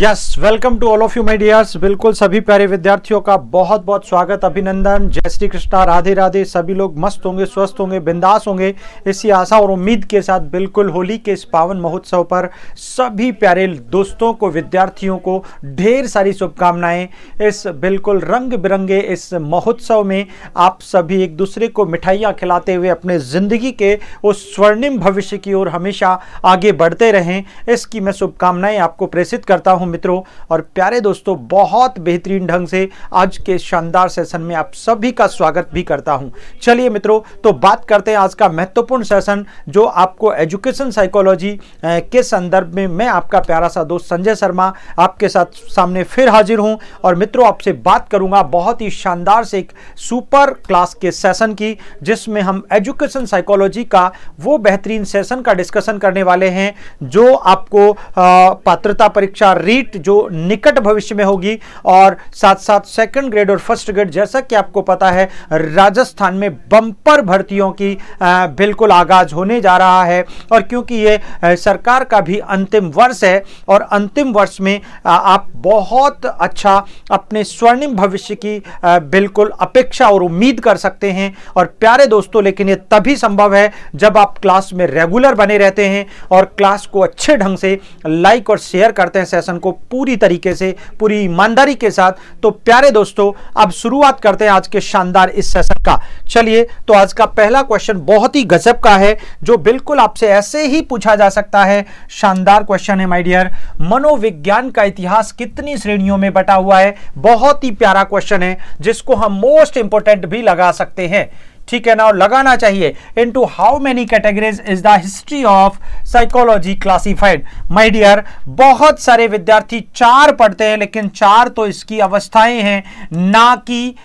Yes, welcome to all of you my dears. बिल्कुल सभी प्यारे विद्यार्थियों का बहुत बहुत स्वागत, अभिनंदन। जय श्री कृष्णा, राधे राधे। सभी लोग मस्त होंगे, स्वस्थ होंगे, बिंदास होंगे, इसी आशा और उम्मीद के साथ बिल्कुल होली के इस पावन महोत्सव पर सभी प्यारे दोस्तों को, विद्यार्थियों को ढेर सारी शुभकामनाएं। इस बिल्कुल रंग बिरंगे इस महोत्सव में आप सभी एक दूसरे को मिठाइयाँ खिलाते हुए अपने जिंदगी के उस स्वर्णिम भविष्य की ओर हमेशा आगे बढ़ते रहें, इसकी मैं शुभकामनाएं आपको प्रेषित करता हूं मित्रों। और प्यारे दोस्तों, बहुत बेहतरीन ढंग से आज के शानदार सेशन में आप सभी का स्वागत भी करता हूं। चलिए मित्रों, तो बात करते हैं आज का महत्वपूर्ण सेशन, जो आपको एजुकेशन साइकोलॉजी के संदर्भ में मैं आपका प्यारा सा दोस्त संजय शर्मा आपके साथ सामने फिर हाजिर हूं। और मित्रों, आपसे बात करूंगा बहुत ही शानदार से एक सुपर क्लास के सेशन की, जिसमें हम एजुकेशन साइकोलॉजी का वो बेहतरीन सेशन का डिस्कशन करने वाले हैं जो आपको पात्रता परीक्षा रीट जो निकट भविष्य में होगी, और साथ साथ सेकंड ग्रेड और फर्स्ट ग्रेड, जैसा कि आपको पता है राजस्थान में बम्पर भर्तियों की बिल्कुल आगाज होने जा रहा है। और क्योंकि ये सरकार का भी अंतिम वर्ष है, और अंतिम वर्ष में आप बहुत अच्छा अपने स्वर्णिम भविष्य की बिल्कुल अपेक्षा और उम्मीद कर सकते हैं। और प्यारे दोस्तों, लेकिन ये तभी संभव है जब आप क्लास में रेगुलर बने रहते हैं और क्लास को अच्छे ढंग से लाइक और शेयर करते हैं, सेशन को पूरी तरीके से, पूरी ईमानदारी के साथ। तो प्यारे दोस्तों, अब शुरुआत करते हैं आज के शानदार इस सेशन का। चलिए, तो आज का पहला क्वेश्चन बहुत ही गजब का है, जो बिल्कुल आपसे ऐसे ही पूछा जा सकता है। शानदार क्वेश्चन है माय डियर। मनोविज्ञान का इतिहास कितनी श्रेणियों में बटा हुआ है? बहुत ही प्यारा क्वेश्चन है, जिसको हम मोस्ट इंपोर्टेंट भी लगा सकते हैं, ठीक है ना, और लगाना चाहिए। Into how many categories is the history of psychology classified? My dear, बहुत सारे विद्यार्थी 4 पढ़ते हैं, लेकिन 4 तो इसकी अवस्थाएं हैं, ना कि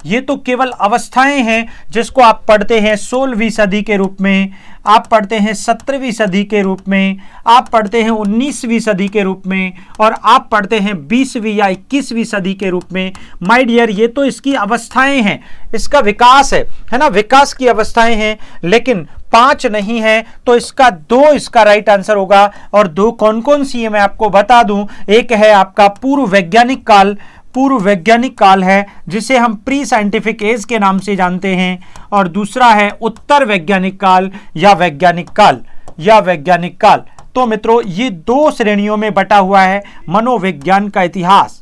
ये तो केवल अवस्थाएं हैं, जिसको आप पढ़ते हैं 16वीं सदी के रूप में, आप पढ़ते हैं 17वीं सदी के रूप में, आप पढ़ते हैं 19वीं सदी के रूप में, और आप पढ़ते हैं 20वीं या 21वीं सदी के रूप में। माय डियर, ये तो इसकी अवस्थाएं हैं, इसका विकास है ना, विकास की अवस्थाएं हैं, लेकिन 5 नहीं है, तो इसका 2 इसका राइट आंसर होगा। और 2 कौन कौन सी है मैं आपको बता दूं। एक है आपका पूर्व वैज्ञानिक काल है, जिसे हम प्री साइंटिफिक एज के नाम से जानते हैं, और दूसरा है उत्तर वैज्ञानिक काल या वैज्ञानिक काल। तो मित्रों, ये 2 श्रेणियों में बटा हुआ है मनोविज्ञान का इतिहास,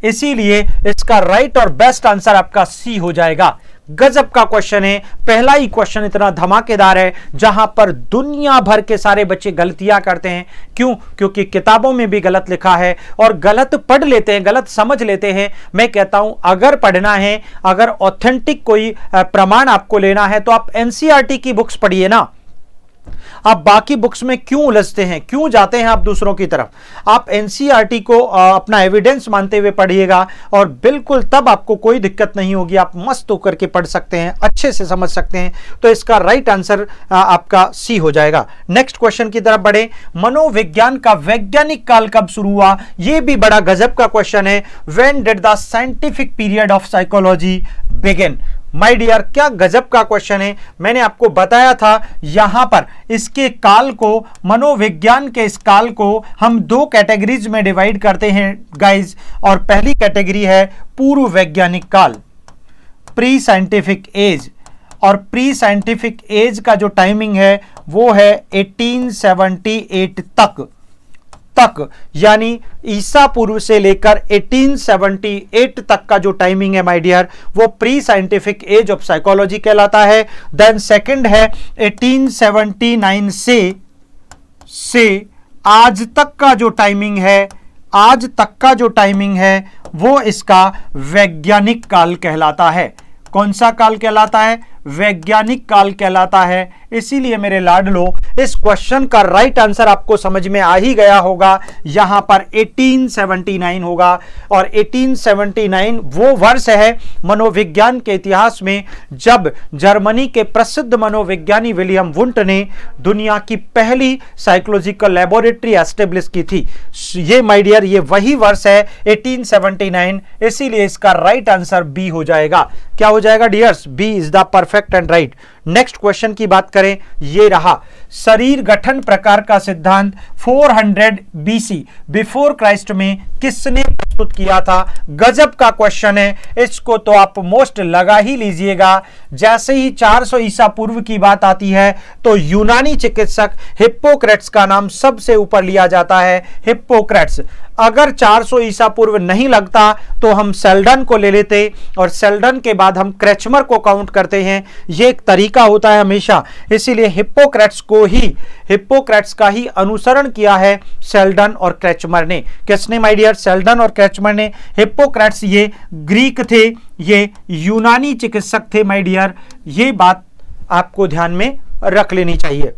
इसीलिए इसका राइट और बेस्ट आंसर आपका सी हो जाएगा। गजब का क्वेश्चन है, पहला ही क्वेश्चन इतना धमाकेदार है, जहां पर दुनिया भर के सारे बच्चे गलतियां करते हैं। क्यों? क्योंकि किताबों में भी गलत लिखा है, और गलत पढ़ लेते हैं, गलत समझ लेते हैं। मैं कहता हूं, अगर पढ़ना है, अगर ऑथेंटिक कोई प्रमाण आपको लेना है, तो आप एनसीईआरटी की बुक्स पढ़िए ना। आप बाकी बुक्स में क्यों उलझते हैं, क्यों जाते हैं आप दूसरों की तरफ? आप एनसीईआरटी को अपना एविडेंस मानते हुए पढ़िएगा, और बिल्कुल तब आपको कोई दिक्कत नहीं होगी, आप मस्त होकर के पढ़ सकते हैं, अच्छे से समझ सकते हैं। तो इसका राइट आंसर आपका सी हो जाएगा। नेक्स्ट क्वेश्चन की तरफ बढ़े। मनोविज्ञान का वैज्ञानिक काल कब शुरू हुआ? यह भी बड़ा गजब का क्वेश्चन है। When did the scientific period of psychology begin? My dear, क्या गजब का क्वेश्चन है। मैंने आपको बताया था, यहां पर इसके काल को, मनोविज्ञान के इस काल को हम 2 कैटेगरीज में डिवाइड करते हैं गाइज। और पहली कैटेगरी है पूर्व वैज्ञानिक काल, प्री साइंटिफिक एज। और प्री साइंटिफिक एज का जो टाइमिंग है वो है 1878 तक, यानी ईसा पूर्व से लेकर 1878 तक का जो टाइमिंग है माय डियर, वो pre scientific age of psychology कहलाता है। देन सेकंड है 1879 से आज तक का जो टाइमिंग है, वो इसका वैज्ञानिक काल कहलाता है। कौन सा काल कहलाता है? वैज्ञानिक काल कहलाता है। इसीलिए मेरे लाडलो, इस क्वेश्चन का राइट आंसर आपको समझ में आ ही गया होगा। यहां पर 1879 होगा, और 1879 वो वर्ष है मनोविज्ञान के इतिहास में जब जर्मनी के प्रसिद्ध मनोविज्ञानी विलियम वुंट ने दुनिया की पहली साइकोलॉजिकल लेबोरेटरी एस्टेब्लिश की थी। ये माय डियर, ये वही वर्ष है 1879, इसीलिए इसका राइट आंसर बी हो जाएगा। क्या हो जाएगा dears? B is the perfect and right. Next question की बात करें, ये रहा शरीर गठन प्रकार का सिद्धांत 400 बीसी बिफोर क्राइस्ट में किसने प्रस्तुत किया था। गजब का क्वेश्चन है, इसको तो आप मोस्ट लगा ही लीजिएगा। जैसे ही 400 ईसा पूर्व की बात आती है तो यूनानी चिकित्सक हिप्पोक्रेट्स का नाम सबसे ऊपर लिया जाता है, हिप्पोक्रेट्स। अगर 400 ईसा पूर्व नहीं लगता तो हम सेल्डन को ले लेते और सेल्डन के बाद हम क्रेचमर को काउंट करते हैं। यह एक तरीका होता है हमेशा, इसीलिए हिप्पोक्रेट्स का ही अनुसरण किया है सेल्डन और क्रेचमर ने। किसने माय डियर? सेल्डन और क्रेचमर ने। हिप्पोक्रेट्स ये ग्रीक थे, ये यूनानी चिकित्सक थे माय डियर। ये बात आपको ध्यान में रख लेनी चाहिए।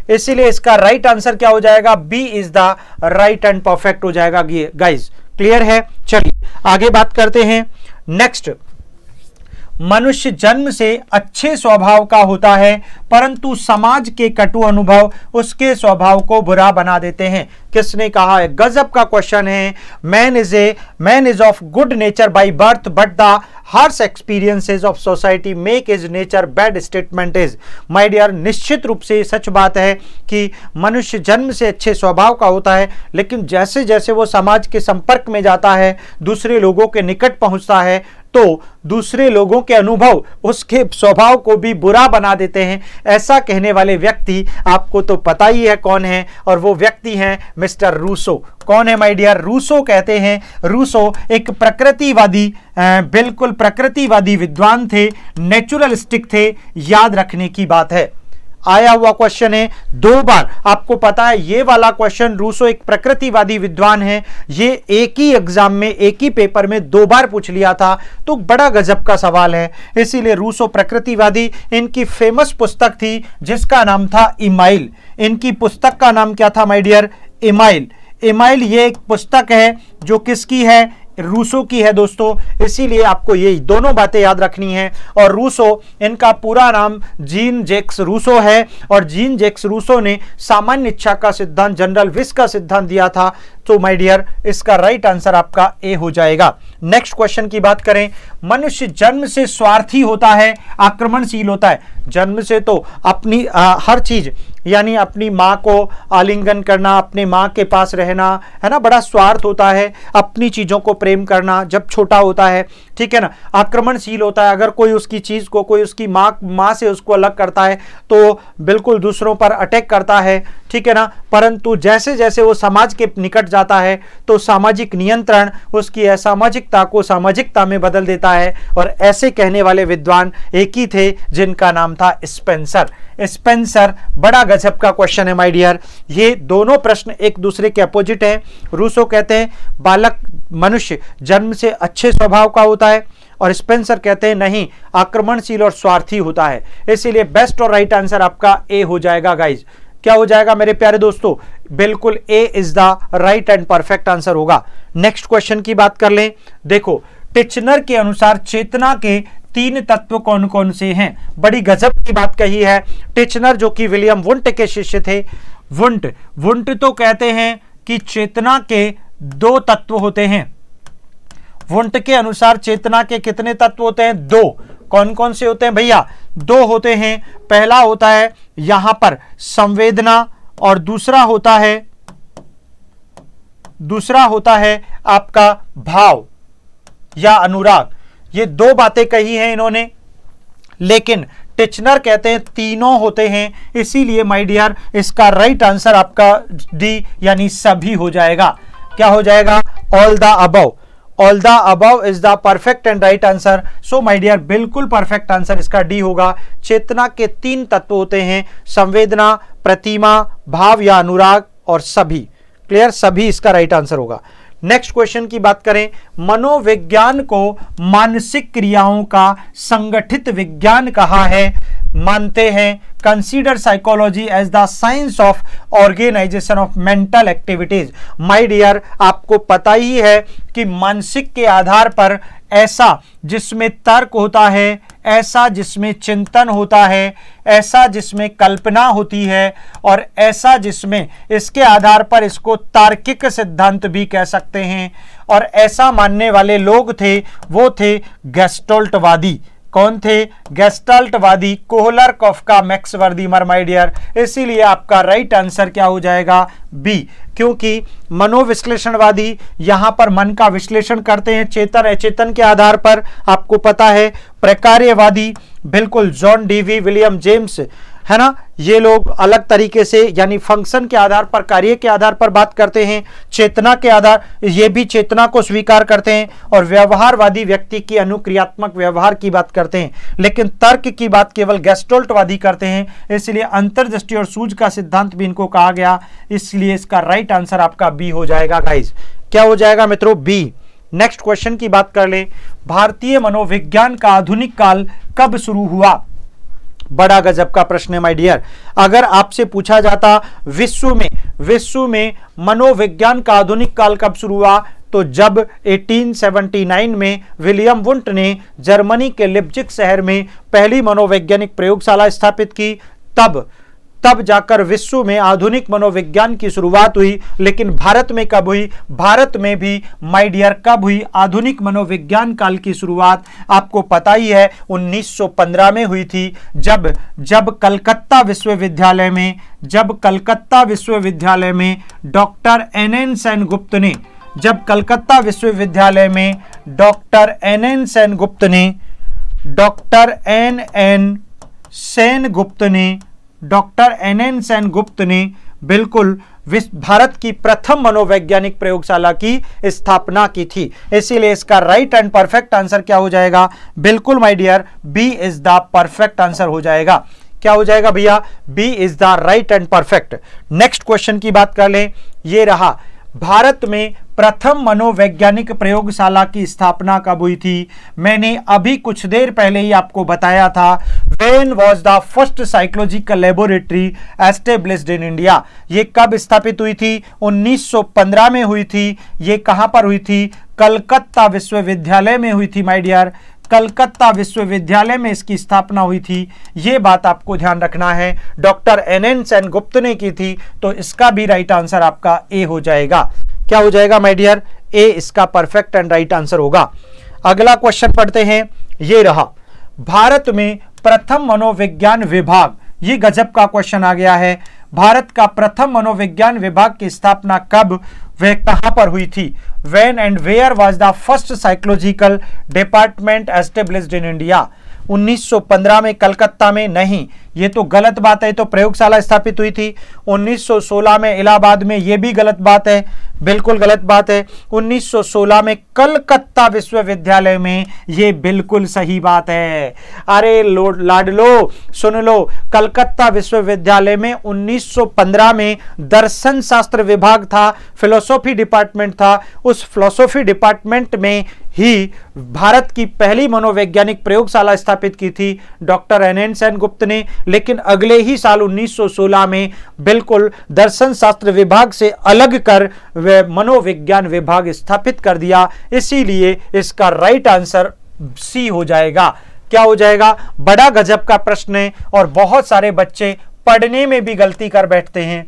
इसीलिए इसका राइट आंसर क्या हो जाएगा? B is the right and perfect हो जाएगा गाइस। क्लियर है? चलिए आगे बात करते हैं। नेक्स्ट, मनुष्य जन्म से अच्छे स्वभाव का होता है परंतु समाज के कटु अनुभव उसके स्वभाव को बुरा बना देते हैं। किसने कहा है? गजब का क्वेश्चन है। Man is of good nature by birth but the harsh experiences of society make his nature bad statement is. My dear, निश्चित रूप से सच बात है कि मनुष्य जन्म से अच्छे स्वभाव का होता है, लेकिन जैसे जैसे वो समाज के संपर्क में जाता है, दूसरे लोगों के निकट पहुंचता है, तो दूसरे लोगों के अनुभव उसके स्वभाव को भी बुरा बना देते हैं। ऐसा कहने वाले व्यक्ति आपको तो पता ही है कौन है, और वो व्यक्ति हैं मिस्टर रूसो। कौन है माय डियर? रूसो कहते हैं। रूसो एक प्रकृतिवादी, बिल्कुल प्रकृतिवादी विद्वान थे, नेचुरलिस्टिक थे। याद रखने की बात है, आया हुआ क्वेश्चन है 2 बार। आपको पता है ये वाला क्वेश्चन, रूसो एक प्रकृतिवादी विद्वान है, ये एक ही एग्जाम में, एक ही पेपर में 2 बार पूछ लिया था, तो बड़ा गजब का सवाल है। इसीलिए रूसो प्रकृतिवादी, इनकी फेमस पुस्तक थी जिसका नाम था इमाइल। इनकी पुस्तक का नाम क्या था माय डियर? इमाइल। इमाइल ये एक पुस्तक है जो किसकी है? रूसो की है दोस्तों। इसीलिए आपको ये दोनों बातें याद रखनी है। और रूसो, इनका पूरा नाम जीन जैक्स रूसो है, और जीन जैक्स रूसो ने सामान्य इच्छा का सिद्धांत, जनरल विश का सिद्धांत दिया था। तो माय डियर, इसका राइट आंसर आपका ए हो जाएगा। नेक्स्ट क्वेश्चन की बात करें, मनुष्य जन्म से स्वार्थी होता है, आक्रमणशील होता है। जन्म से तो अपनी हर चीज, यानी अपनी माँ को आलिंगन करना, अपने माँ के पास रहना, है ना, बड़ा स्वार्थ होता है, अपनी चीजों को प्रेम करना जब छोटा होता है, ठीक है ना। आक्रमणशील होता है, अगर कोई उसकी चीज को, कोई उसकी माँ से उसको अलग करता है तो बिल्कुल दूसरों पर अटैक करता है, ठीक है ना। परंतु जैसे जैसे वो समाज के निकट जाता है तो सामाजिक नियंत्रण उसकी असामाजिकता को सामाजिकता में बदल देता है। और ऐसे कहने वाले विद्वान एक ही थे जिनका नाम था स्पेंसर। स्पेंसर, बड़ा गजब का क्वेश्चन है माय डियर। ये दोनों प्रश्न एक दूसरे के अपोजिट हैं। रूसो कहते हैं बालक मनुष्य जन्म से अच्छे स्वभाव का होता है, और स्पेंसर कहते हैं नहीं, आक्रमणशील और स्वार्थी होता है। इसीलिए बेस्ट और राइट आंसर आपका ए हो जाएगा गाइज। क्या हो जाएगा मेरे प्यारे दोस्तों? बिल्कुल A is the right and perfect answer होगा। नेक्स्ट क्वेश्चन की बात कर लें। देखो, टिचनर के अनुसार चेतना के 3 तत्व कौन कौन से हैं? बड़ी गजब की बात कही है टिचनर, जो कि विलियम वुंट के शिष्य थे। वुंट तो कहते हैं कि चेतना के 2 तत्व होते हैं। वुंट के अनुसार चेतना के कितने तत्व होते हैं? 2। कौन कौन से होते हैं भैया? 2 होते हैं। पहला होता है यहां पर संवेदना, और दूसरा होता है आपका भाव या अनुराग। ये 2 बातें कही हैं इन्होंने, लेकिन टिचनर कहते हैं तीनों होते हैं। इसीलिए माय डियर, इसका राइट आंसर आपका डी यानी सभी हो जाएगा। क्या हो जाएगा? All the above. All the above is the perfect and right answer. So my dear, बिल्कुल परफेक्ट आंसर इसका डी होगा। चेतना के 3 तत्व होते हैं, संवेदना, प्रतिमा, भाव या अनुराग, और सभी। क्लियर? सभी इसका राइट आंसर होगा। नेक्स्ट क्वेश्चन की बात करें, मनोविज्ञान को मानसिक क्रियाओं का संगठित विज्ञान कहा है। मानते हैं consider psychology as the science of organisation of mental activities. My dear, आपको पता ही है कि मानसिक के आधार पर ऐसा जिसमें तर्क होता है, ऐसा जिसमें चिंतन होता है, ऐसा जिसमें कल्पना होती है, और ऐसा जिसमें इसके आधार पर इसको तार्किक सिद्धांत भी कह सकते हैं। और ऐसा मानने वाले लोग थे, वो थे गेस्टोल्टवादी। कौन थे? गेस्टाल्टवादी Kohler, Koffka, Max Wertheimer my dear. इसीलिए आपका राइट आंसर क्या हो जाएगा? बी, क्योंकि मनोविश्लेषणवादी यहां पर मन का विश्लेषण करते हैं चेतन अचेतन के आधार पर, आपको पता है। प्रकार्यवादी बिल्कुल जॉन डीवी, विलियम जेम्स, है ना, ये लोग अलग तरीके से यानी फंक्शन के आधार पर, कार्य के आधार पर बात करते हैं। चेतना के आधार, ये भी चेतना को स्वीकार करते हैं। और व्यवहारवादी व्यक्ति की अनुक्रियात्मक व्यवहार की बात करते हैं, लेकिन तर्क की बात केवल गेस्टाल्टवादी करते हैं। इसलिए अंतर्दृष्टि और सूझ का सिद्धांत भी इनको कहा गया। इसलिए इसका राइट आंसर आपका बी हो जाएगा गाइस। क्या हो जाएगा मित्रों? बी। नेक्स्ट क्वेश्चन की बात कर ले। भारतीय मनोविज्ञान का आधुनिक काल कब शुरू हुआ? बड़ा गजब का प्रश्न है माय डियर। अगर आपसे पूछा जाता विश्व में मनोविज्ञान का आधुनिक काल कब शुरू हुआ, तो जब 1879 में विलियम वुंट ने जर्मनी के लिप्जिग शहर में पहली मनोवैज्ञानिक प्रयोगशाला स्थापित की, तब जाकर विश्व में आधुनिक मनोविज्ञान की शुरुआत हुई। लेकिन भारत में कब हुई? भारत में भी माय डियर कब हुई आधुनिक मनोविज्ञान काल की शुरुआत? आपको पता ही है 1915 में हुई थी, जब कलकत्ता विश्वविद्यालय में डॉक्टर एन सेनगुप्त ने डॉक्टर एन एन सेनगुप्त ने बिल्कुल भारत की प्रथम मनोवैज्ञानिक प्रयोगशाला की स्थापना की थी। इसीलिए इसका राइट एंड परफेक्ट आंसर क्या हो जाएगा? बिल्कुल my dear, B is the perfect answer हो जाएगा। क्या हो जाएगा भैया? B is the right and perfect. Next question की बात कर लें। ये रहा, भारत में प्रथम मनोवैज्ञानिक प्रयोगशाला की स्थापना कब हुई थी? मैंने अभी कुछ देर पहले ही आपको बताया था। When was the first psychological laboratory established in India? ये कब स्थापित हुई थी? 1915 में हुई थी। ये कहां पर हुई थी? कलकत्ता विश्वविद्यालय में हुई थी माय डियर। कलकत्ता विश्वविद्यालय में इसकी स्थापना हुई थी। ये बात आपको ध्यान रखना है। डॉक्टर एन सेनगुप्त ने की थी, तो इसका भी राइट आंसर आपका ए हो जाएगा। क्या हो जाएगा माय डियर? ए इसका परफेक्ट एंड राइट आंसर होगा। अगला क्वेश्चन पढ़ते हैं। ये रहा, भारत में प्रथम मनोविज्ञान विभाग। ये गजब का क्वेश्चन आ गया है। भारत का प्रथम मनोविज्ञान विभाग की स्थापना कब व कहां पर हुई थी? When and where was the first psychological department established in India? 1915 में कलकत्ता में नहीं, ये तो गलत बात है। तो प्रयोगशाला स्थापित हुई थी 1916 में इलाहाबाद में, ये भी गलत बात है, बिल्कुल गलत बात है। 1916 में कलकत्ता विश्वविद्यालय में, ये बिल्कुल सही बात है। अरे लाडलो सुन लो, कलकत्ता विश्वविद्यालय में 1915 में दर्शन शास्त्र विभाग था, फिलोसॉफी डिपार्टमेंट था। उस फिलोसॉफी डिपार्टमेंट में ही भारत की पहली मनोवैज्ञानिक प्रयोगशाला स्थापित की थी डॉक्टर एन सेनगुप्त ने। लेकिन अगले ही साल 1916 में बिल्कुल दर्शन शास्त्र विभाग से अलग कर वे मनोविज्ञान विभाग स्थापित कर दिया। इसीलिए इसका राइट आंसर सी हो जाएगा। क्या हो जाएगा? बड़ा गजब का प्रश्न है और बहुत सारे बच्चे पढ़ने में भी गलती कर बैठते हैं।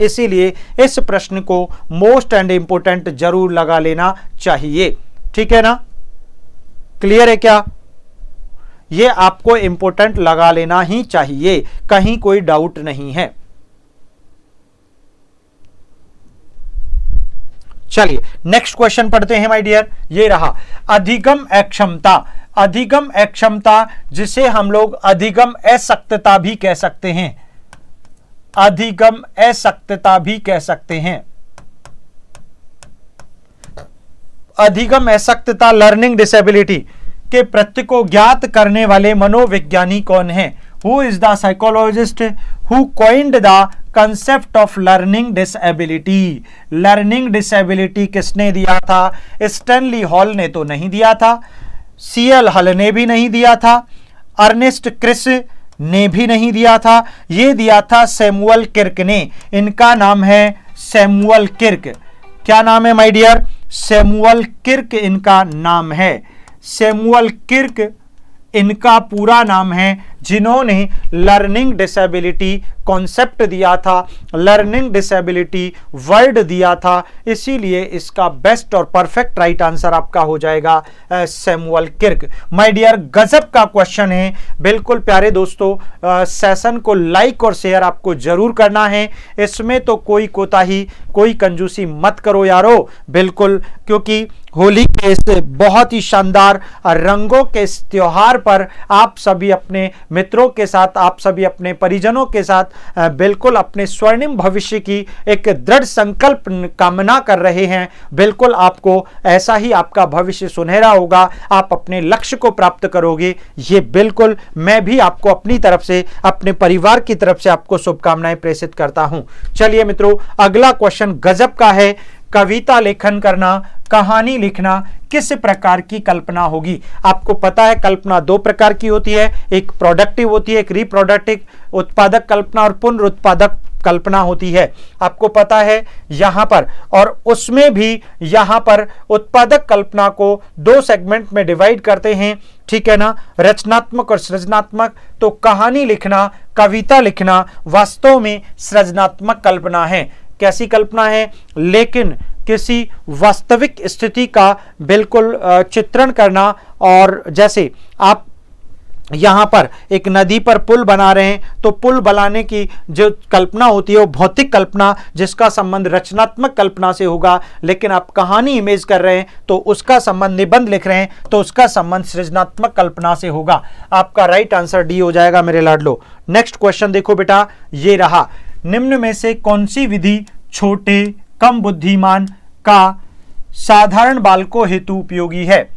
इसीलिए इस प्रश्न को मोस्ट एंड इंपोर्टेंट जरूर लगा लेना चाहिए। ठीक है ना? क्लियर है क्या? ये आपको इंपोर्टेंट लगा लेना ही चाहिए, कहीं कोई डाउट नहीं है। चलिए नेक्स्ट क्वेश्चन पढ़ते हैं माय डियर। ये रहा, अधिगम अक्षमता। अधिगम अक्षमता जिसे हम लोग अधिगम अशक्तता भी कह सकते हैं। अधिगम अशक्तता भी कह सकते हैं। अधिगम अशक्तता लर्निंग डिसेबिलिटी के प्रत्यय को ज्ञात करने वाले मनोविज्ञानी कौन है? Who is the psychologist who coined the concept of learning disability? Learning disability किसने दिया था? स्टैनली हॉल ने तो नहीं दिया था, सीएल हल ने भी नहीं दिया था, अर्नेस्ट क्रिस ने भी नहीं दिया था, ये दिया था सैमुअल किर्क ने। इनका नाम है सैमुअल किर्क। क्या नाम है माय डियर? सैमुअल किर्क इनका नाम है। सैमुअल किर्क इनका पूरा नाम है, जिन्होंने लर्निंग डिसेबिलिटी कॉन्सेप्ट दिया था, लर्निंग डिसेबिलिटी वर्ड दिया था। इसीलिए इसका बेस्ट और परफेक्ट राइट आंसर आपका हो जाएगा सैमुअल किर्क। माय डियर, गजब का क्वेश्चन है। बिल्कुल प्यारे दोस्तों, सेशन को लाइक और शेयर आपको जरूर करना है। इसमें तो कोई कोताही, कोई कंजूसी मत करो यारो, बिल्कुल, क्योंकि होली के इस बहुत ही शानदार रंगों के इस त्योहार पर आप सभी अपने मित्रों के साथ, आप सभी अपने परिजनों के साथ बिल्कुल अपने स्वर्णिम भविष्य की एक दृढ़ संकल्प कामना कर रहे हैं। बिल्कुल आपको ऐसा ही आपका भविष्य सुनहरा होगा, आप अपने लक्ष्य को प्राप्त करोगे, ये बिल्कुल मैं भी आपको अपनी तरफ से, अपने परिवार की तरफ से आपको शुभकामनाएं प्रेषित करता हूं। चलिए मित्रों, अगला क्वेश्चन गजब का है। कविता लेखन करना, कहानी लिखना किस प्रकार की कल्पना होगी? आपको पता है कल्पना दो प्रकार की होती है, एक प्रोडक्टिव होती है, एक रिप्रोडक्टिव, उत्पादक कल्पना और पुनरुत्पादक कल्पना होती है। आपको पता है यहां पर, और उसमें भी यहां पर उत्पादक कल्पना को दो सेगमेंट में डिवाइड करते हैं, ठीक है ना, रचनात्मक और सृजनात्मक। तो कहानी लिखना, कविता लिखना वास्तव में सृजनात्मक कल्पना है। कैसी कल्पना है? लेकिन किसी वास्तविक स्थिति का बिल्कुल चित्रण करना। और जैसे आप यहां पर एक नदी पर पुल बना रहे हैं, तो पुल बनाने की जो कल्पना होती है वो भौतिक कल्पना, जिसका संबंध रचनात्मक कल्पना से होगा। लेकिन आप कहानी इमेज कर रहे हैं तो उसका संबंध, निबंध लिख रहे हैं तो उसका संबंध सृजनात्मक कल्पना से होगा। आपका राइट आंसर डी हो जाएगा मेरे लाडलो। नेक्स्ट क्वेश्चन देखो बेटा, ये रहा। निम्न में से कौन सी विधि छोटे कम बुद्धिमान का साधारण बालकों हेतु उपयोगी है,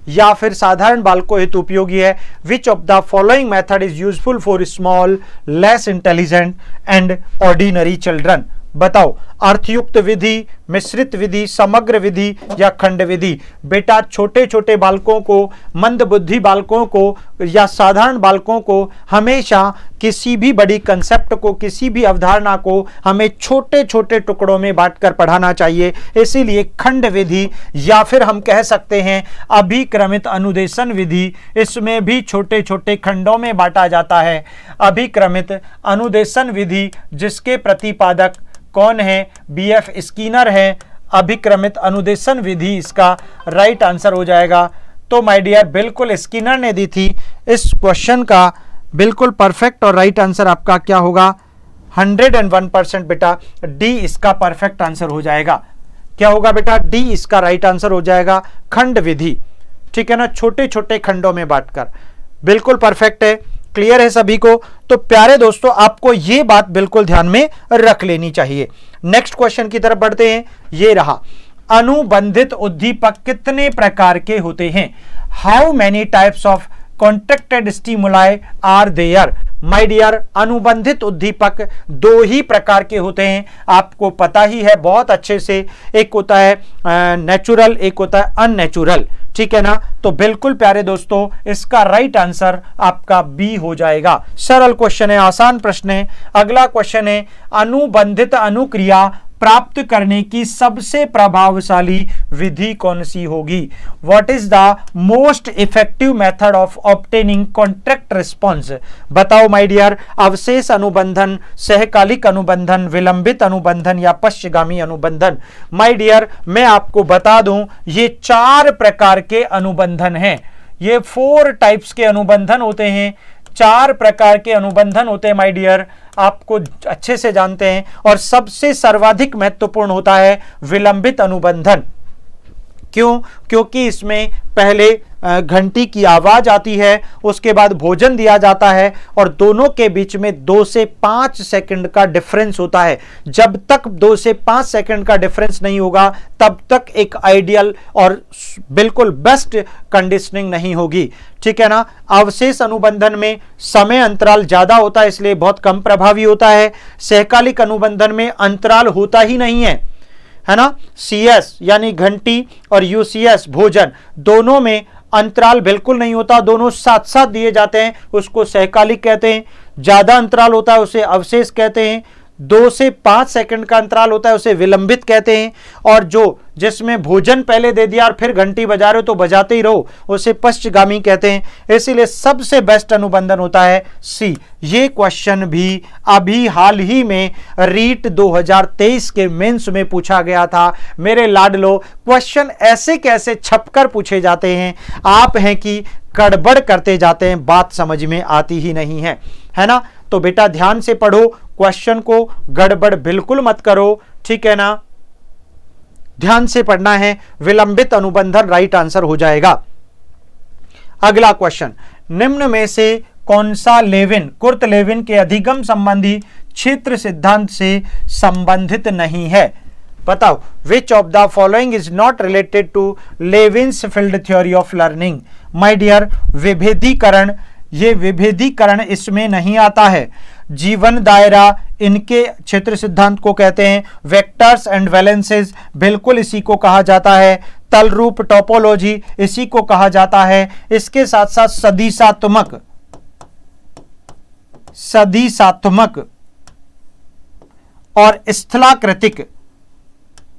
या फिर साधारण बालकों हेतु उपयोगी है? विच of the following method is useful for small, less intelligent and ordinary children? बताओ, अर्थयुक्त विधि, मिश्रित विधि, समग्र विधि या खंड विधि? बेटा, छोटे छोटे बालकों को, मंद बुद्धि बालकों को या साधारण बालकों को हमेशा किसी भी बड़ी कंसेप्ट को, किसी भी अवधारणा को हमें छोटे छोटे टुकड़ों में बांटकर पढ़ाना चाहिए। इसीलिए खंड विधि, या फिर हम कह सकते हैं अभिक्रमित अनुदेशन विधि, इसमें भी छोटे छोटे खंडों में बांटा जाता है। अभिक्रमित अनुदेशन विधि जिसके प्रतिपादक कौन है? बीएफ स्किनर है। अभिक्रमित अनुदेशन विधि इसका राइट आंसर हो जाएगा। तो माय डियर, बिल्कुल स्किनर ने दी थी। इस क्वेश्चन का बिल्कुल परफेक्ट और राइट आंसर आपका क्या होगा? 101% बेटा डी इसका परफेक्ट आंसर हो जाएगा। क्या होगा बेटा? डी इसका राइट आंसर हो जाएगा, खंड विधि, ठीक है ना, छोटे छोटे खंडों में बांटकर। बिल्कुल परफेक्ट है, क्लियर है सभी को? तो प्यारे दोस्तों, आपको यह बात बिल्कुल ध्यान में रख लेनी चाहिए। नेक्स्ट क्वेश्चन की तरफ बढ़ते हैं। ये रहा, अनुबंधित उद्दीपक कितने प्रकार के होते हैं? How many types of contracted stimuli are there? My dear, अनुबंधित उद्दीपक दो ही प्रकार के होते हैं, आपको पता ही है बहुत अच्छे से। एक होता है नेचुरल, एक होता है अननेचुरल, ठीक है ना। तो बिल्कुल प्यारे दोस्तों, इसका राइट आंसर आपका बी हो जाएगा। सरल क्वेश्चन है, आसान प्रश्न है। अगला क्वेश्चन है, अनुबंधित अनुक्रिया प्राप्त करने की सबसे प्रभावशाली विधि कौन सी होगी? What is the most effective method of obtaining contract response? बताओ माय डियर, अवशेष अनुबंधन, सहकालिक अनुबंधन, विलंबित अनुबंधन या पश्चिगामी अनुबंधन? माय डियर, मैं आपको बता दूं, ये 4 प्रकार के अनुबंधन हैं। ये 4 टाइप्स के अनुबंधन होते हैं, 4 प्रकार के अनुबंधन होते हैं माय डियर, आपको अच्छे से जानते हैं। और सबसे सर्वाधिक महत्वपूर्ण होता है विलंबित अनुबंधन। क्यों? क्योंकि इसमें पहले घंटी की आवाज आती है, उसके बाद भोजन दिया जाता है, और दोनों के बीच में 2 से 5 सेकंड का डिफरेंस होता है। जब तक 2 से 5 सेकंड का डिफरेंस नहीं होगा, तब तक एक आइडियल और बिल्कुल बेस्ट कंडीशनिंग नहीं होगी, ठीक है ना। अवशेष अनुबंधन में समय अंतराल ज्यादा होता है, इसलिए बहुत कम प्रभावी होता है। सहकालिक अनुबंधन में अंतराल होता ही नहीं है ना। CS यानी घंटी और UCS भोजन, दोनों में अंतराल बिल्कुल नहीं होता, दोनों साथ साथ दिए जाते हैं, उसको सहकालिक कहते हैं। ज्यादा अंतराल होता है उसे अवशेष कहते हैं। 2 से 5 सेकंड का अंतराल होता है उसे विलंबित कहते हैं, और जो जिसमें भोजन पहले दे दिया और फिर घंटी बजा रहे हो तो बजाते ही रहो उसे पश्चगामी कहते हैं। इसीलिए सबसे बेस्ट अनुबंधन होता है सी। ये क्वेश्चन भी अभी हाल ही में रीट 2023 के मेंस में पूछा गया था। मेरे लाडलो, क्वेश्चन ऐसे कैसे छपकर पूछे जाते हैं, आप हैं कि गड़बड़ करते जाते हैं, बात समझ में आती ही नहीं है ना। तो बेटा ध्यान से पढ़ो, क्वेश्चन को गड़बड़ बिल्कुल मत करो, ठीक है ना, ध्यान से पढ़ना है। विलंबित अनुबंधन राइट आंसर हो जाएगा। अगला क्वेश्चन, निम्न में से कौन सा लेविन कुर्ट लेविन के अधिगम संबंधी क्षेत्र सिद्धांत से संबंधित नहीं है? बताओ, which of the following is not related to Lewin's field theory of learning? My dear, विभेदीकरण, ये विभेदीकरण इसमें नहीं आता है। जीवन दायरा, इनके क्षेत्र सिद्धांत को कहते हैं। वेक्टर्स एंड वैलेंसेस, बिल्कुल इसी को कहा जाता है। तल रूप टोपोलॉजी, इसी को कहा जाता है। इसके साथ साथ सदिशात्मक और स्थलाकृतिक,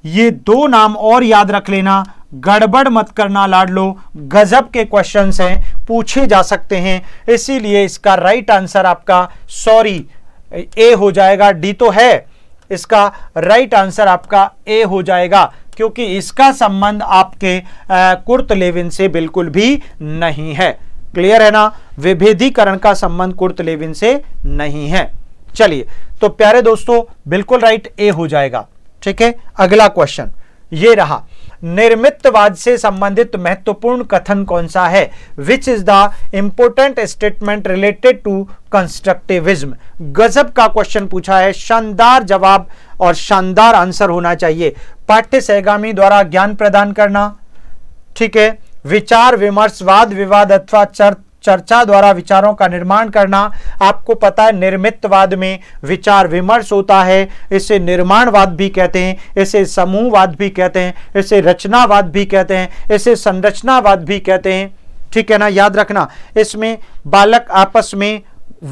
ये 2 नाम और याद रख लेना, गड़बड़ मत करना लाडलो, गजब के क्वेश्चंस हैं, पूछे जा सकते हैं। इसीलिए इसका राइट आंसर आपका ए हो जाएगा। डी तो है, इसका राइट आंसर आपका ए हो जाएगा, क्योंकि इसका संबंध आपके कुर्ट लेविन से बिल्कुल भी नहीं है। क्लियर है ना, विभेदीकरण का संबंध कुर्ट लेविन से नहीं है। चलिए, तो प्यारे दोस्तों बिल्कुल राइट ए हो जाएगा, ठीक है। अगला क्वेश्चन ये रहा, निर्मितवाद से संबंधित महत्वपूर्ण कथन कौन सा है? Which is the important statement related to constructivism? गजब का क्वेश्चन पूछा है, शानदार जवाब और शानदार आंसर होना चाहिए। पाठ्य सहगामी द्वारा ज्ञान प्रदान करना, ठीक है। विचार विमर्श, वाद विवाद अथवा चर्चा द्वारा विचारों का निर्माण करना। आपको पता है निर्मितवाद में विचार विमर्श होता है, इसे निर्माणवाद भी कहते हैं, इसे समूहवाद भी कहते हैं, इसे रचनावाद भी कहते हैं, इसे संरचनावाद भी कहते हैं, ठीक है ना, याद रखना। इसमें बालक आपस में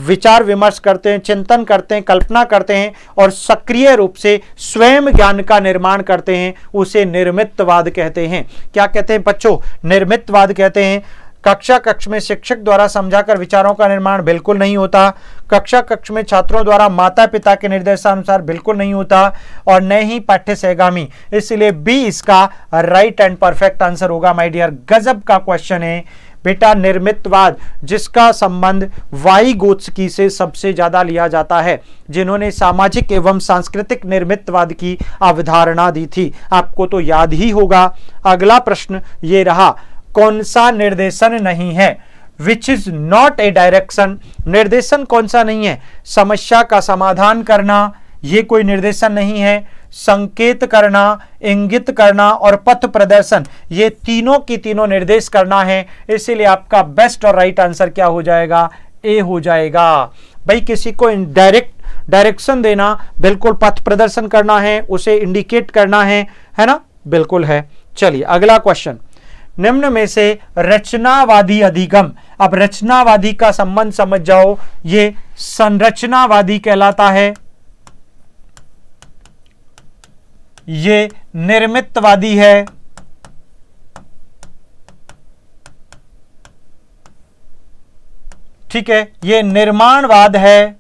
विचार विमर्श करते हैं, चिंतन करते हैं, कल्पना करते हैं और सक्रिय रूप से स्वयं ज्ञान का निर्माण करते हैं, उसे निर्मितवाद कहते हैं। क्या कहते हैं बच्चों? निर्मितवाद कहते हैं। कक्षा कक्ष में शिक्षक द्वारा समझाकर विचारों का निर्माण बिल्कुल नहीं होता। कक्षा कक्ष में छात्रों द्वारा माता पिता के निर्देशानुसार बिल्कुल नहीं होता, और न ही पाठ्य सहगामी। इसलिए बी इसका राइट एंड परफेक्ट आंसर होगा। माय डियर, गजब का क्वेश्चन है बेटा। निर्मितवाद, जिसका संबंध वाइगोत्स्की से सबसे ज्यादा लिया जाता है, जिन्होंने सामाजिक एवं सांस्कृतिक निर्मितवाद की अवधारणा दी थी, आपको तो याद ही होगा। अगला प्रश्न ये रहा, कौन सा निर्देशन नहीं है? Which is not a direction? निर्देशन कौन सा नहीं है? समस्या का समाधान करना, यह कोई निर्देशन नहीं है। संकेत करना, इंगित करना और पथ प्रदर्शन, ये तीनों की तीनों निर्देश करना है। इसीलिए आपका बेस्ट और राइट आंसर क्या हो जाएगा? ए हो जाएगा। भाई किसी को डायरेक्शन देना, बिल्कुल पथ प्रदर्शन करना है, उसे इंडिकेट करना है ना, बिल्कुल है। चलिए अगला क्वेश्चन, निम्न में से रचनावादी अधिगम, अब रचनावादी का संबंध समझ जाओ, ये संरचनावादी कहलाता है, ये निर्मितवादी है, ठीक है, ये निर्माणवाद है,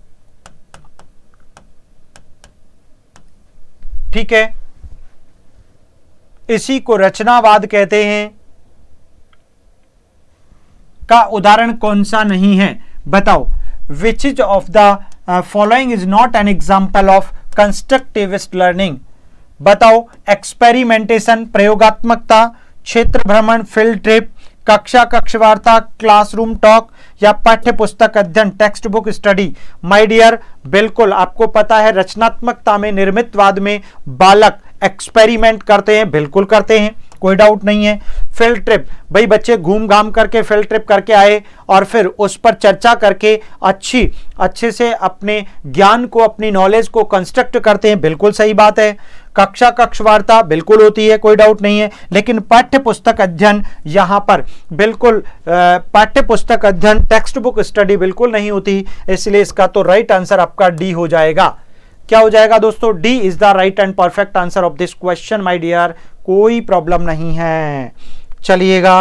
ठीक है, इसी को रचनावाद कहते हैं। का उदाहरण कौन सा नहीं है? बताओ, which is of the following is not an example of constructivist learning? बताओ, एक्सपेरिमेंटेशन प्रयोगात्मकता, क्षेत्र भ्रमण फील्ड ट्रिप, कक्षा कक्षवार्ता क्लासरूम टॉक, या पाठ्य पुस्तक अध्ययन textbook study. My dear, बिल्कुल आपको पता है रचनात्मकता में, निर्मितवाद में बालक एक्सपेरिमेंट करते हैं, बिल्कुल करते हैं, कोई डाउट नहीं है। फील्ड ट्रिप, भाई बच्चे घूम घाम करके फील्ड ट्रिप करके आए और फिर उस पर चर्चा करके अच्छे से अपने ज्ञान को, अपनी नॉलेज को कंस्ट्रक्ट करते हैं, बिल्कुल सही बात है। कक्षा कक्षवार्ता बिल्कुल होती है, कोई डाउट नहीं है। लेकिन पाठ्य पुस्तक अध्ययन, यहां पर बिल्कुल पाठ्य पुस्तक अध्ययन टेक्स्ट बुक स्टडी बिल्कुल नहीं होती, इसलिए इसका तो राइट आंसर आपका डी हो जाएगा। क्या हो जाएगा दोस्तों? D is the right and perfect answer of this question my dear, कोई प्रॉब्लम नहीं है। चलिएगा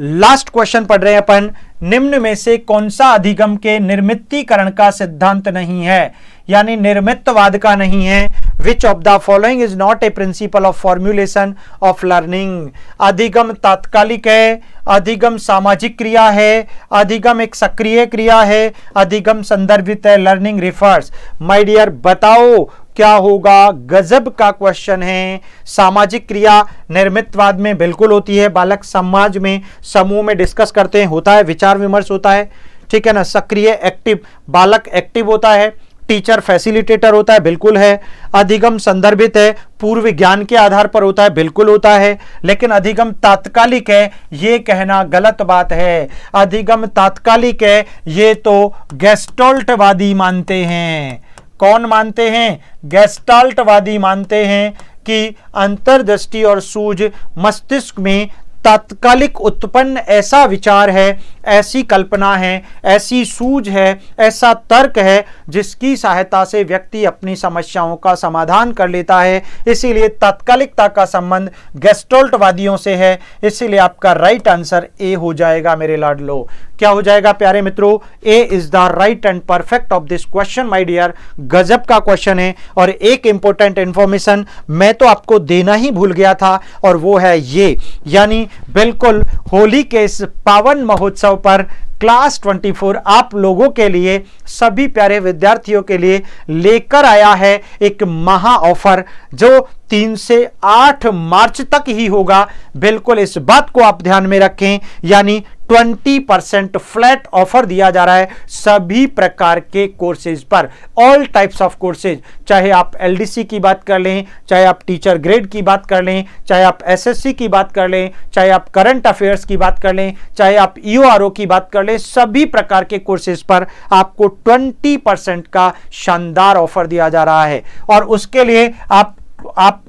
लास्ट क्वेश्चन पढ़ रहे हैं अपन। निम्न में से कौन सा अधिगम के निर्मितीकरण का सिद्धांत नहीं है, यानी निर्मितवाद का नहीं है। विच of the following is not a principle of formulation of learning? अधिगम तात्कालिक है, अधिगम सामाजिक क्रिया है, अधिगम एक सक्रिय क्रिया है, अधिगम संदर्भित है, लर्निंग रिफर्स। माय डियर बताओ क्या होगा? गजब का क्वेश्चन है। सामाजिक क्रिया निर्मितवाद में बिल्कुल होती है, बालक समाज में समूह में डिस्कस करते हैं, होता है, विचार विमर्श होता है, ठीक है ना। सक्रिय एक्टिव, बालक एक्टिव होता है, टीचर फैसिलिटेटर होता है, बिल्कुल है। अधिगम संदर्भित है, पूर्व ज्ञान के आधार पर होता है, बिल्कुल होता है। लेकिन अधिगम तात्कालिक है, ये कहना गलत बात है। अधिगम तात्कालिक है ये तो गेस्टाल्टवादी मानते हैं। कौन मानते हैं? गेस्टाल्टवादी मानते हैं कि अंतर्दृष्टि और सूझ मस्तिष्क में तात्कालिक उत्पन्न ऐसा विचार है, ऐसी कल्पना है, ऐसी सूझ है, ऐसा तर्क है जिसकी सहायता से व्यक्ति अपनी समस्याओं का समाधान कर लेता है। इसीलिए तात्कालिकता का संबंध गेस्टाल्टवादियों से है। इसीलिए आपका राइट आंसर ए हो जाएगा मेरे लाडलो। क्या हो जाएगा प्यारे मित्रों? A is the right and perfect of this question my dear. गजब का क्वेश्चन है। और एक इंपॉर्टेंट इंफॉर्मेशन मैं तो आपको देना ही भूल गया था, और वो है ये, यानी बिल्कुल होली के इस पावन महोत्सव पर क्लास 24 आप लोगों के लिए, सभी प्यारे विद्यार्थियों के लिए लेकर आया है एक महा ऑफर जो 3 से 8 मार्च तक ही होगा। बिल्कुल इस बात को आप ध्यान में रखें, यानी 20% फ्लैट ऑफर दिया जा रहा है सभी प्रकार के कोर्सेज पर, ऑल टाइप्स ऑफ कोर्सेज। चाहे आप एलडीसी की बात कर लें, चाहे आप टीचर ग्रेड की बात कर लें, चाहे आप एसएससी की बात कर लें, चाहे आप करंट अफेयर्स की बात कर लें, चाहे आप ईओआरओ की बात कर लें, सभी प्रकार के कोर्सेज पर आपको 20% का शानदार ऑफर दिया जा रहा है। और उसके लिए आप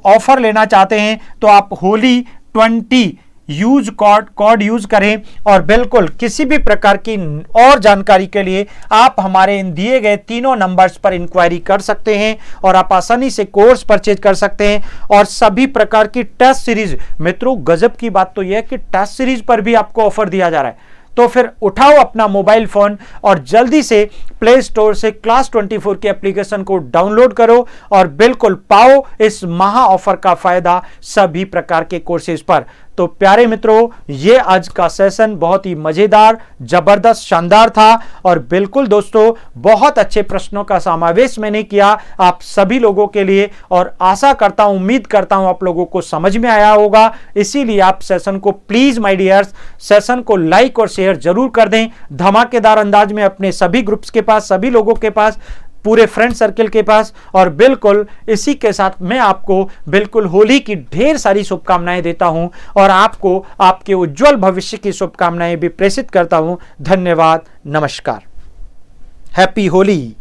ऑफर लेना चाहते हैं तो आप होली 20 यूज कोड यूज करें। और बिल्कुल किसी भी प्रकार की और जानकारी के लिए आप हमारे इन दिए गए तीनों नंबर्स पर इंक्वायरी कर सकते हैं और आप आसानी से कोर्स परचेज कर सकते हैं। और सभी प्रकार की टेस्ट सीरीज, मित्रों गजब की बात तो यह है कि टेस्ट सीरीज पर भी आपको ऑफर दिया जा रहा है। तो फिर उठाओ अपना मोबाइल फोन और जल्दी से प्ले स्टोर से क्लास 24 के एप्लीकेशन को डाउनलोड करो और बिल्कुल पाओ इस महा ऑफर का फायदा सभी प्रकार के कोर्सेज पर। तो प्यारे मित्रों, ये आज का सेशन बहुत ही मजेदार, जबरदस्त, शानदार था। और बिल्कुल दोस्तों बहुत अच्छे प्रश्नों का समावेश मैंने किया आप सभी लोगों के लिए, और आशा करता हूं, उम्मीद करता हूं आप लोगों को समझ में आया होगा। इसीलिए आप सेशन को प्लीज माय डियर्स, सेशन को लाइक और शेयर जरूर कर दें धमाकेदार अंदाज में अपने सभी ग्रुप्स के पास, सभी लोगों के पास, पूरे फ्रेंड सर्कल के पास। और बिल्कुल इसी के साथ मैं आपको बिल्कुल होली की ढेर सारी शुभकामनाएं देता हूं और आपको आपके उज्जवल भविष्य की शुभकामनाएं भी प्रेषित करता हूं। धन्यवाद, नमस्कार, हैप्पी होली।